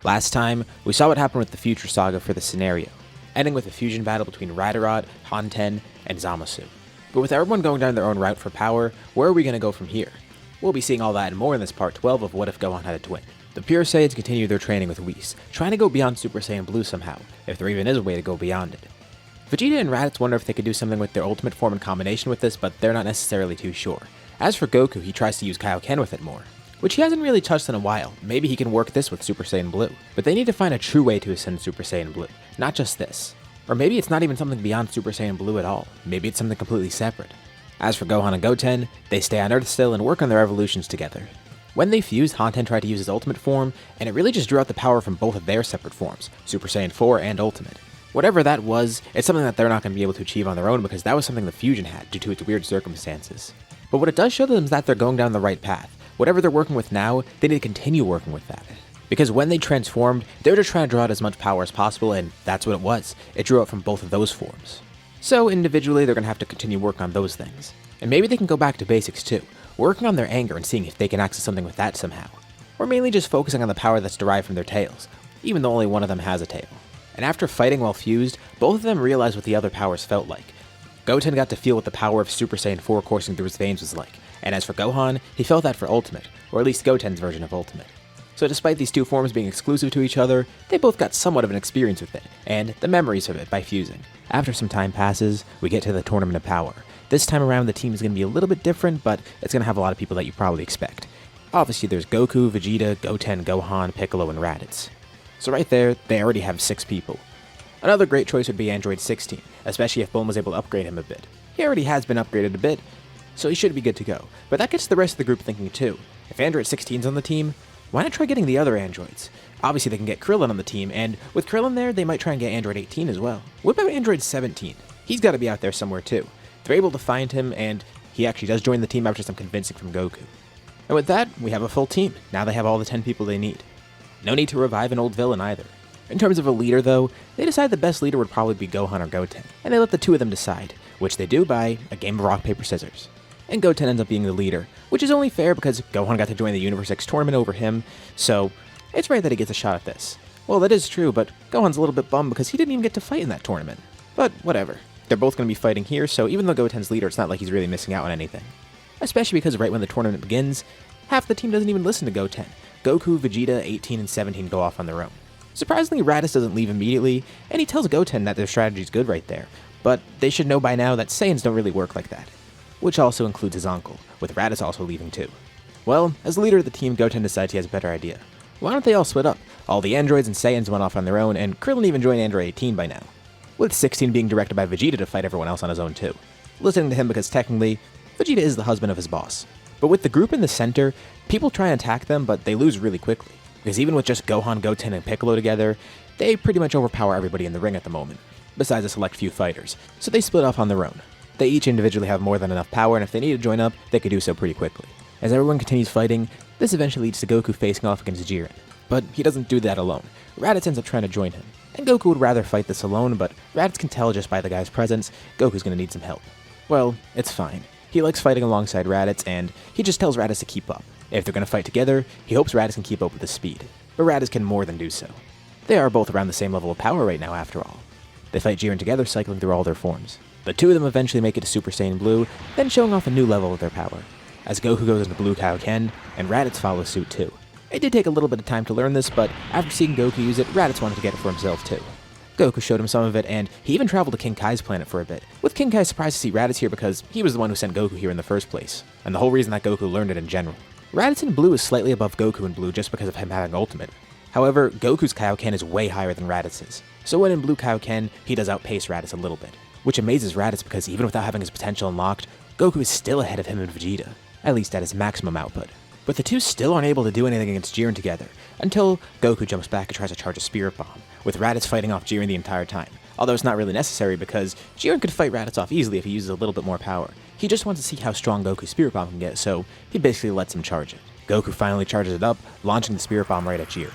Last time, we saw what happened with the future Saga for the scenario, ending with a fusion battle between Radorot, Hanten, and Zamasu. But with everyone going down their own route for power, where are we going to go from here? We'll be seeing all that and more in this part 12 of What If Gohan Had a Twin. The Pure Saiyans continue their training with Whis, trying to go beyond Super Saiyan Blue somehow, if there even is a way to go beyond it. Vegeta and Raditz wonder if they could do something with their ultimate form in combination with this, but they're not necessarily too sure. As for Goku, he tries to use Kaioken with it more, which he hasn't really touched in a while. Maybe he can work this with Super Saiyan Blue. But they need to find a true way to ascend Super Saiyan Blue, not just this. Or maybe it's not even something beyond Super Saiyan Blue at all. Maybe it's something completely separate. As for Gohan and Goten, they stay on Earth still and work on their evolutions together. When they fused, Hanten tried to use his ultimate form, and it really just drew out the power from both of their separate forms, Super Saiyan 4 and Ultimate. Whatever that was, it's something that they're not going to be able to achieve on their own because that was something the fusion had due to its weird circumstances. But what it does show them is that they're going down the right path. Whatever they're working with now, they need to continue working with that. Because when they transformed, they were just trying to draw out as much power as possible, and that's what it was. It drew out from both of those forms. So individually, they're going to have to continue working on those things. And maybe they can go back to basics too, working on their anger and seeing if they can access something with that somehow. Or mainly just focusing on the power that's derived from their tails, even though only one of them has a tail. And after fighting while fused, both of them realized what the other powers felt like. Goten got to feel what the power of Super Saiyan 4 coursing through his veins was like, and as for Gohan, he felt that for Ultimate, or at least Goten's version of Ultimate. So despite these two forms being exclusive to each other, they both got somewhat of an experience with it, and the memories of it by fusing. After some time passes, we get to the Tournament of Power. This time around the team is going to be a little bit different, but it's going to have a lot of people that you probably expect. Obviously there's Goku, Vegeta, Goten, Gohan, Piccolo, and Raditz. So right there, they already have 6 people. Another great choice would be Android 16, especially if Bulma was able to upgrade him a bit. He already has been upgraded a bit, so he should be good to go. But that gets the rest of the group thinking too. If Android 16's on the team, why not try getting the other androids? Obviously they can get Krillin on the team, and with Krillin there, they might try and get Android 18 as well. What about Android 17? He's got to be out there somewhere too. They're able to find him, and he actually does join the team after some convincing from Goku. And with that, we have a full team. Now they have all the 10 people they need. No need to revive an old villain either. In terms of a leader though, they decide the best leader would probably be Gohan or Goten, and they let the two of them decide, which they do by a game of rock, paper, scissors. And Goten ends up being the leader, which is only fair because Gohan got to join the Universe X tournament over him, so it's right that he gets a shot at this. Well, that is true, but Gohan's a little bit bummed because he didn't even get to fight in that tournament. But whatever. They're both going to be fighting here, so even though Goten's leader, it's not like he's really missing out on anything. Especially because right when the tournament begins, half the team doesn't even listen to Goten. Goku, Vegeta, 18, and 17 go off on their own. Surprisingly, Raditz doesn't leave immediately, and he tells Goten that their strategy's good right there, but they should know by now that Saiyans don't really work like that. Which also includes his uncle, with Raditz also leaving too. Well, as the leader of the team, Goten decides he has a better idea. Why don't they all split up? All the androids and Saiyans went off on their own, and Krillin even joined Android 18 by now. With 16 being directed by Vegeta to fight everyone else on his own too. Listening to him because technically, Vegeta is the husband of his boss. But with the group in the center, people try and attack them, but they lose really quickly. Because even with just Gohan, Goten, and Piccolo together, they pretty much overpower everybody in the ring at the moment, besides a select few fighters, so they split off on their own. They each individually have more than enough power, and if they need to join up, they could do so pretty quickly. As everyone continues fighting, this eventually leads to Goku facing off against Jiren. But he doesn't do that alone. Raditz ends up trying to join him, and Goku would rather fight this alone, but Raditz can tell just by the guy's presence, Goku's gonna need some help. Well, it's fine. He likes fighting alongside Raditz, and he just tells Raditz to keep up. If they're gonna fight together, he hopes Raditz can keep up with his speed. But Raditz can more than do so. They are both around the same level of power right now, after all. They fight Jiren together, cycling through all their forms. The two of them eventually make it to Super Saiyan Blue, then showing off a new level of their power, as Goku goes into Blue Kaioken, and Raditz follows suit too. It did take a little bit of time to learn this, but after seeing Goku use it, Raditz wanted to get it for himself too. Goku showed him some of it, and he even traveled to King Kai's planet for a bit, with King Kai surprised to see Raditz here because he was the one who sent Goku here in the first place, and the whole reason that Goku learned it in general. Raditz in Blue is slightly above Goku in Blue just because of him having Ultimate. However, Goku's Kaioken is way higher than Raditz's, so when in Blue Kaioken, he does outpace Raditz a little bit, which amazes Raditz because even without having his potential unlocked, Goku is still ahead of him and Vegeta, at least at his maximum output. But the two still aren't able to do anything against Jiren together, until Goku jumps back and tries to charge a Spirit Bomb, with Raditz fighting off Jiren the entire time. Although it's not really necessary because Jiren could fight Raditz off easily if he uses a little bit more power. He just wants to see how strong Goku's Spirit Bomb can get, so he basically lets him charge it. Goku finally charges it up, launching the Spirit Bomb right at Jiren.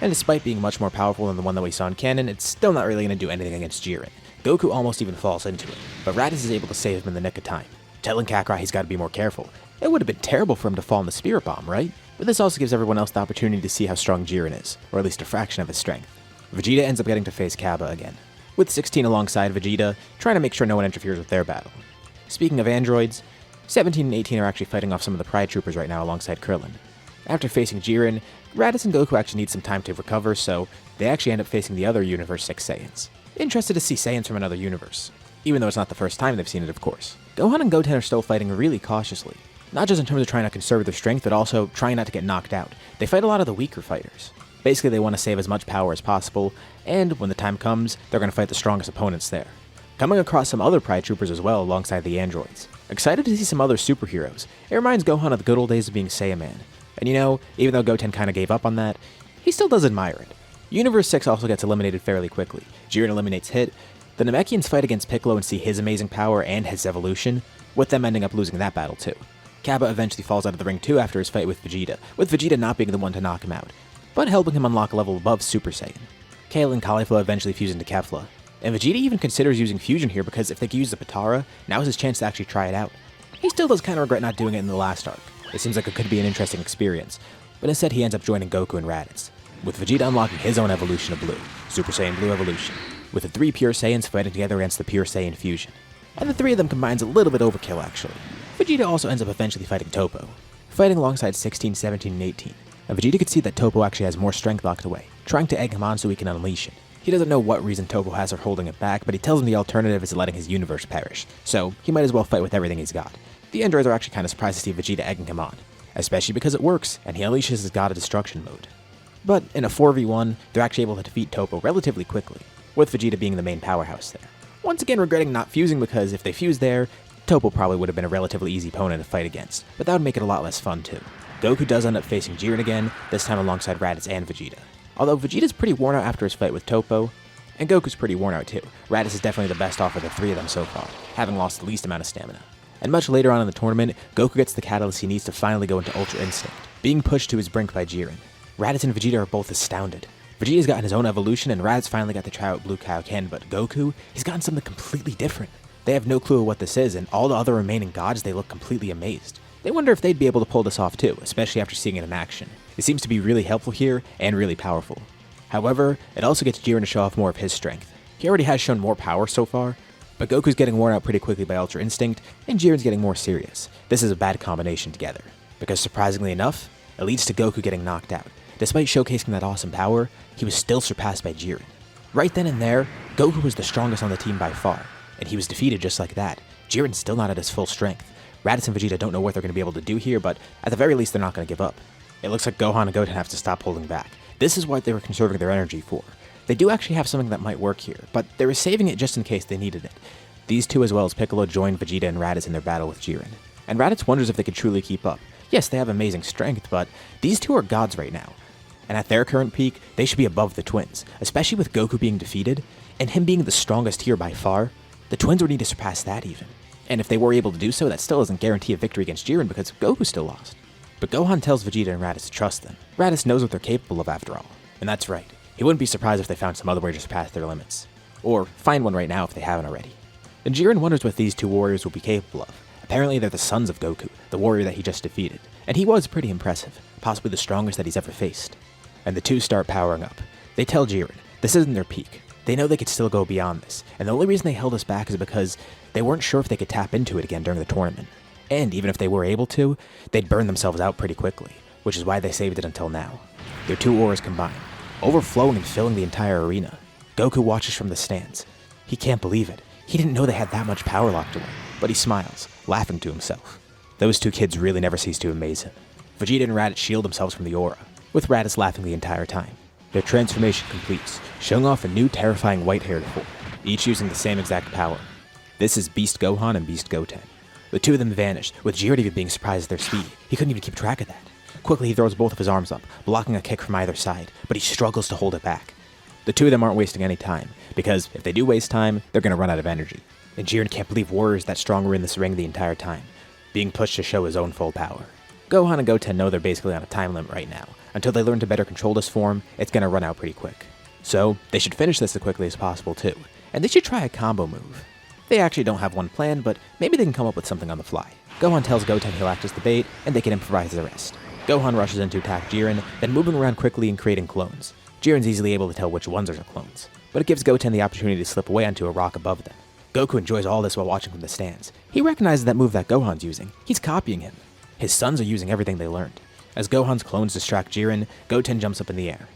And despite being much more powerful than the one that we saw in canon, it's still not really going to do anything against Jiren. Goku almost even falls into it, but Raditz is able to save him in the nick of time, telling Kakarot he's got to be more careful. It would have been terrible for him to fall in the Spirit Bomb, right? but this also gives everyone else the opportunity to see how strong Jiren is, or at least a fraction of his strength. Vegeta ends up getting to face Kappa again, with 16 alongside Vegeta, trying to make sure no one interferes with their battle. Speaking of androids, 17 and 18 are actually fighting off some of the Pride Troopers right now alongside Krillin. After facing Jiren, Raditz and Goku actually need some time to recover, so they actually end up facing the other Universe 6 Saiyans. Interested to see Saiyans from another universe, even though it's not the first time they've seen it, of course. Gohan and Goten are still fighting really cautiously, not just in terms of trying to conserve their strength, but also trying not to get knocked out. They fight a lot of the weaker fighters. Basically, they want to save as much power as possible, and when the time comes, they're going to fight the strongest opponents there. Coming across some other Pride Troopers as well alongside the androids. Excited to see some other superheroes. It reminds Gohan of the good old days of being Saiyan Man. And you know, even though Goten kinda gave up on that, he still does admire it. Universe 6 also gets eliminated fairly quickly. Jiren eliminates Hit. The Namekians fight against Piccolo and see his amazing power and his evolution, with them ending up losing that battle too. Kappa eventually falls out of the ring too after his fight with Vegeta not being the one to knock him out, but helping him unlock a level above Super Saiyan. Kale and Caulifla eventually fuse into Kefla, and Vegeta even considers using Fusion here because if they can use the Potara, now's his chance to actually try it out. He still does kinda regret not doing it in the last arc. It seems like it could be an interesting experience, but instead he ends up joining Goku and Raditz, with Vegeta unlocking his own evolution of Blue, Super Saiyan Blue Evolution, with the 3 Pure Saiyans fighting together against the Pure Saiyan Fusion. And the 3 of them combines a little bit overkill actually. Vegeta also ends up eventually fighting Toppo, fighting alongside 16, 17, and 18. And Vegeta could see that Toppo actually has more strength locked away, trying to egg him on so he can unleash it. He doesn't know what reason Toppo has for holding it back, but he tells him the alternative is letting his universe perish, so he might as well fight with everything he's got. The androids are actually kind of surprised to see Vegeta egging him on, especially because it works, and he unleashes his God of Destruction mode. But in a 4v1, they're actually able to defeat Toppo relatively quickly, with Vegeta being the main powerhouse there. Once again regretting not fusing because if they fused there, Toppo probably would have been a relatively easy opponent to fight against, but that would make it a lot less fun too. Goku does end up facing Jiren again, this time alongside Raditz and Vegeta. Although Vegeta's pretty worn out after his fight with Toppo, and Goku's pretty worn out too. Raditz is definitely the best off of the 3 of them so far, having lost the least amount of stamina. And much later on in the tournament, Goku gets the catalyst he needs to finally go into Ultra Instinct, being pushed to his brink by Jiren. Raditz and Vegeta are both astounded. Vegeta's gotten his own evolution and Raditz finally got to try out Blue Kaioken, but Goku, he's gotten something completely different. They have no clue what this is, and all the other remaining gods, they look completely amazed. They wonder if they'd be able to pull this off too, especially after seeing it in action. It seems to be really helpful here, and really powerful. However, it also gets Jiren to show off more of his strength. He already has shown more power so far, but Goku's getting worn out pretty quickly by Ultra Instinct, and Jiren's getting more serious. This is a bad combination together, because surprisingly enough, it leads to Goku getting knocked out. Despite showcasing that awesome power, he was still surpassed by Jiren. Right then and there, Goku was the strongest on the team by far, and he was defeated just like that. Jiren's still not at his full strength. Raditz and Vegeta don't know what they're going to be able to do here, but at the very least they're not going to give up. It looks like Gohan and Goten have to stop holding back. This is what they were conserving their energy for. They do actually have something that might work here, but they were saving it just in case they needed it. These two as well as Piccolo joined Vegeta and Raditz in their battle with Jiren. And Raditz wonders if they could truly keep up. Yes, they have amazing strength, but these two are gods right now. And at their current peak, they should be above the twins, especially with Goku being defeated, and him being the strongest here by far. The twins would need to surpass that even. And if they were able to do so, that still doesn't guarantee a victory against Jiren because Goku still lost. But Gohan tells Vegeta and Raditz to trust them. Raditz knows what they're capable of after all. And that's right. He wouldn't be surprised if they found some other way to surpass their limits. Or find one right now if they haven't already. And Jiren wonders what these two warriors will be capable of. Apparently they're the sons of Goku, the warrior that he just defeated. And he was pretty impressive, possibly the strongest that he's ever faced. And the two start powering up. They tell Jiren, this isn't their peak. They know they could still go beyond this, and the only reason they held us back is because they weren't sure if they could tap into it again during the tournament. And even if they were able to, they'd burn themselves out pretty quickly, which is why they saved it until now. Their two auras combine, overflowing and filling the entire arena. Goku watches from the stands. He can't believe it. He didn't know they had that much power locked away, but he smiles, laughing to himself. Those two kids really never cease to amaze him. Vegeta and Raditz shield themselves from the aura, with Raditz laughing the entire time. Their transformation completes, showing off a new terrifying white-haired form, each using the same exact power. This is Beast Gohan and Beast Goten. The two of them vanished, with Jiren even being surprised at their speed. He couldn't even keep track of that. Quickly he throws both of his arms up, blocking a kick from either side, but he struggles to hold it back. The two of them aren't wasting any time, because if they do waste time, they're going to run out of energy. And Jiren can't believe warriors that strong were in this ring the entire time, being pushed to show his own full power. Gohan and Goten know they're basically on a time limit right now. Until they learn to better control this form, it's going to run out pretty quick. So, they should finish this as quickly as possible too, and they should try a combo move. They actually don't have one planned, but maybe they can come up with something on the fly. Gohan tells Goten he'll act as the bait, and they can improvise the rest. Gohan rushes in to attack Jiren, then moving around quickly and creating clones. Jiren's easily able to tell which ones are clones, but it gives Goten the opportunity to slip away onto a rock above them. Goku enjoys all this while watching from the stands. He recognizes that move that Gohan's using. He's copying him. His sons are using everything they learned. As Gohan's clones distract Jiren, Goten jumps up in the air,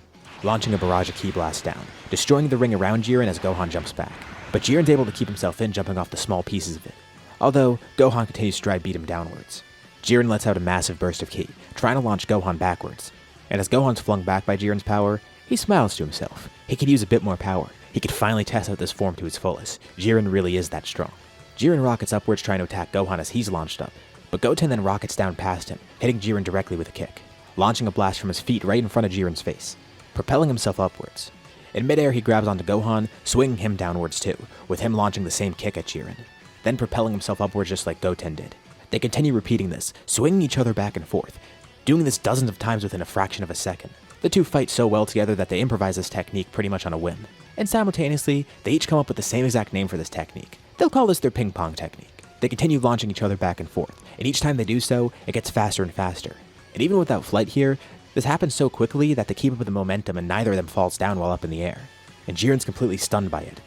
launching a barrage of ki blasts down, destroying the ring around Jiren as Gohan jumps back. But Jiren's able to keep himself in, jumping off the small pieces of it, although Gohan continues to try to beat him downwards. Jiren lets out a massive burst of ki, trying to launch Gohan backwards, and as Gohan's flung back by Jiren's power, he smiles to himself. He could use a bit more power. He could finally test out this form to its fullest. Jiren really is that strong. Jiren rockets upwards trying to attack Gohan as he's launched up, but Goten then rockets down past him, hitting Jiren directly with a kick, launching a blast from his feet right in front of Jiren's face, propelling himself upwards. In midair, he grabs onto Gohan, swinging him downwards too, with him launching the same kick at Jiren, then propelling himself upwards just like Goten did. They continue repeating this, swinging each other back and forth, doing this dozens of times within a fraction of a second. The two fight so well together that they improvise this technique pretty much on a whim, and simultaneously, they each come up with the same exact name for this technique. They'll call this their ping pong technique. They continue launching each other back and forth, and each time they do so, it gets faster and faster. And even without flight here, this happens so quickly that they keep up with the momentum and neither of them falls down while up in the air. And Jiren's completely stunned by it.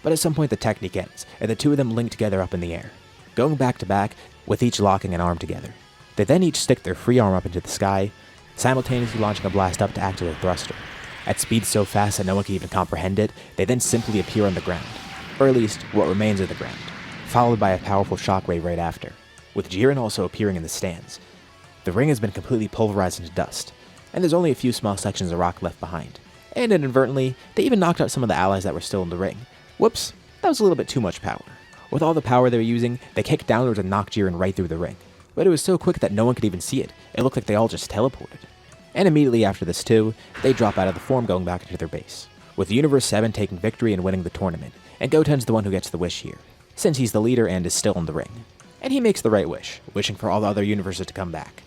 But at some point the technique ends, and the two of them link together up in the air, going back to back, with each locking an arm together. They then each stick their free arm up into the sky, simultaneously launching a blast up to act as a thruster. At speeds so fast that no one can even comprehend it, they then simply appear on the ground, or at least what remains of the ground, followed by a powerful shockwave right after, with Jiren also appearing in the stands. The ring has been completely pulverized into dust, and there's only a few small sections of rock left behind. And inadvertently, they even knocked out some of the allies that were still in the ring. Whoops, that was a little bit too much power. With all the power they were using, they kicked downwards and knocked Jiren right through the ring. But it was so quick that no one could even see it. It looked like they all just teleported. And immediately after this too, they drop out of the form going back into their base, with Universe 7 taking victory and winning the tournament, and Goten's the one who gets the wish here, since he's the leader and is still in the ring. And he makes the right wish, wishing for all the other universes to come back.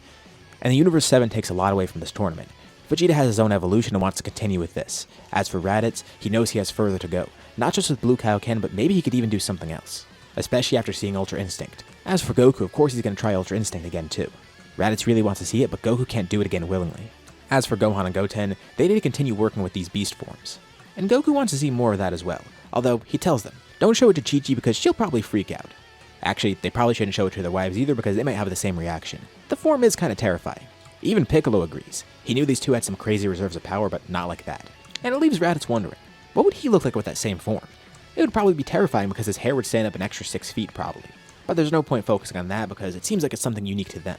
And the Universe 7 takes a lot away from this tournament. Vegeta has his own evolution and wants to continue with this. As for Raditz, he knows he has further to go, not just with Blue Kaioken, but maybe he could even do something else, especially after seeing Ultra Instinct. As for Goku, of course he's going to try Ultra Instinct again too. Raditz really wants to see it, but Goku can't do it again willingly. As for Gohan and Goten, they need to continue working with these beast forms. And Goku wants to see more of that as well, although he tells them, don't show it to Chi-Chi because she'll probably freak out. Actually, they probably shouldn't show it to their wives either because they might have the same reaction. The form is kind of terrifying. Even Piccolo agrees. He knew these two had some crazy reserves of power, but not like that. And it leaves Raditz wondering, what would he look like with that same form? It would probably be terrifying because his hair would stand up an extra 6 feet probably. But there's no point focusing on that because it seems like it's something unique to them,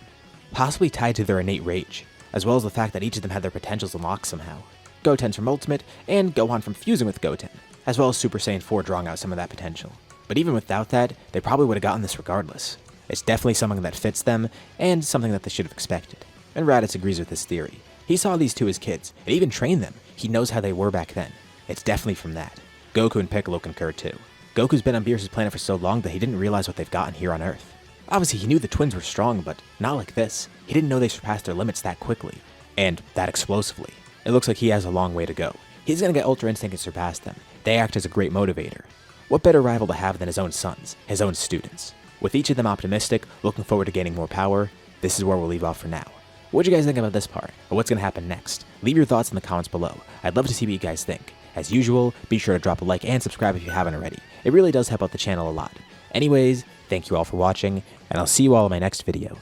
possibly tied to their innate rage, as well as the fact that each of them had their potentials unlocked somehow. Goten's from Ultimate, and Gohan from fusing with Goten, as well as Super Saiyan 4 drawing out some of that potential. But even without that, they probably would have gotten this regardless. It's definitely something that fits them, and something that they should have expected. And Raditz agrees with this theory. He saw these two as kids, and even trained them. He knows how they were back then. It's definitely from that. Goku and Piccolo concur too. Goku's been on Beerus' planet for so long that he didn't realize what they've gotten here on Earth. Obviously he knew the twins were strong, but not like this. He didn't know they surpassed their limits that quickly, and that explosively. It looks like he has a long way to go. He's gonna get Ultra Instinct and surpass them. They act as a great motivator. What better rival to have than his own sons, his own students? With each of them optimistic, looking forward to gaining more power, this is where we'll leave off for now. What do you guys think about this part, or what's gonna happen next? Leave your thoughts in the comments below. I'd love to see what you guys think. As usual, be sure to drop a like and subscribe if you haven't already. It really does help out the channel a lot. Anyways, thank you all for watching, and I'll see you all in my next video.